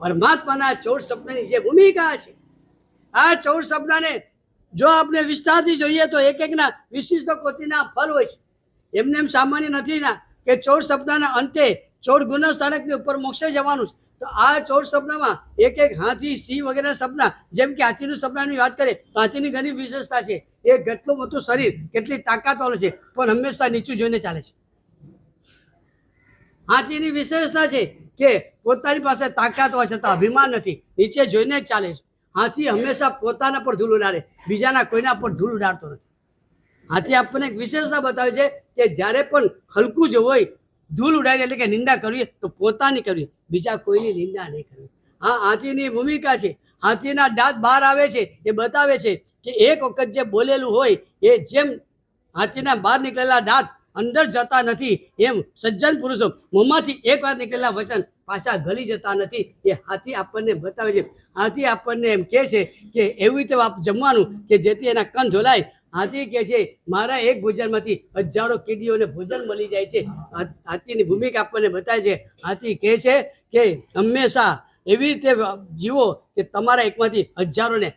પરમાત્માના 14 સપનાની જે ભૂમિકા છે, આ 14 સપનાને જો આપણે વિસ્તારથી જોઈએ તો એક એકના વિશિષ્ટ કોટીના ફળ હોય છે. એમને એમ સામાન્ય નથી ના કે 14 સપનાના અંતે 14 ગુણસ્થાનકની ઉપર મોક્ષે જવાનું છે. તો આ 14 સપનામાં એક એક હાથી, સિંહ વગેરે સપના, જેમ કે હાથીનું સપનાની વાત કરીએ તો હાથીની ઘણી વિશેષતા છે. એ કેટલું મોટું શરીર, કેટલી તાકાતવાળું છે, પણ હંમેશા નીચું જોઈને ચાલે છે. હાથીની વિશેષતા છે કે પોતાની પાસે તાકાત હોય છતાં અભિમાન નથી, નીચે જોઈને જ ચાલે છે. હાથી હંમેશા પોતાના પર ધૂળ ઉડાડે, બીજાના કોઈના પર ધૂળ ઉડાડતો નથી. હાથી આપણને એક વિશેષતા બતાવે છે કે જ્યારે પણ હલકું જ હોય, ધૂળ ઉડાડી એટલે કે નિંદા કરવી તો પોતાની કરવી, બીજા કોઈની નિંદા નહીં કરવી. આ હાથીની ભૂમિકા છે. હાથીના દાંત બહાર આવે છે એ બતાવે છે કે એક વખત જે બોલેલું હોય એ જેમ હાથીના બહાર નીકળેલા દાંત અંદર જતા નથી, એમ સજ્જન પુરુષો મોંમાંથી એકવાર નીકળેલા વચન પાછા ગળી જતા નથી. એ હાથી આપણને બતાવે છે. હાથી આપણને એમ કહે છે કે એવી રીતે જમવાનું કે જેથી એના કંઠ ધોલાય. હાથી કહે છે મારા એક ભોજનમાંથી હજારો કીડીઓને ભોજન મળી જાય છે. હાથીની ભૂમિકા આપણને બતાવે છે. હાથી કહે છે કે હંમેશા એવી રીતે જીવો કે તમારા એકમાંથી હજારોને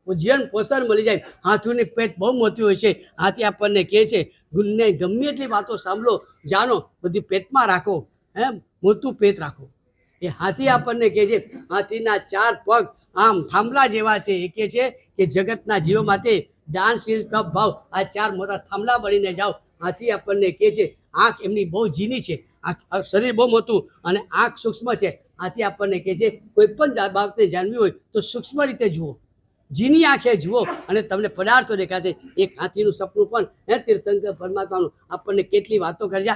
જીવન પોષણ મળી જાય. હાથીની પેટ બહુ મોટી હોય છે. હાથી આપણને કહે છે ગુણને ગમે એટલી વાતો સાંભળો, જાણો, બધી પેટમાં રાખો, મોટું પેટ રાખો. એ હાથી આપણને કહે છે. હાથીના 4 પગ આમ થાંભલા જેવા છે. એ કહે છે કે જગતના જીવો માટે દાનશીલ, તપ, ભાવ, આ 4 મોટા થાંભલા બનીને જાઓ. હાથી આપણને કહે છે આંખ એમની બહુ ઝીણી છે, શરીર બહુ મોટું અને આંખ સૂક્ષ્મ છે. હાથી આપણને કહે છે કોઈ પણ બાબતે જાણવી હોય તો સૂક્ષ્મ રીતે જુઓ, ઝીણી આંખે જુઓ અને તમને પદાર્થો દેખાશે. એક હાથીનું સપનું પણ તીર્થંકર પરમાત્માનું આપણને કેટલી વાતો કરી છે.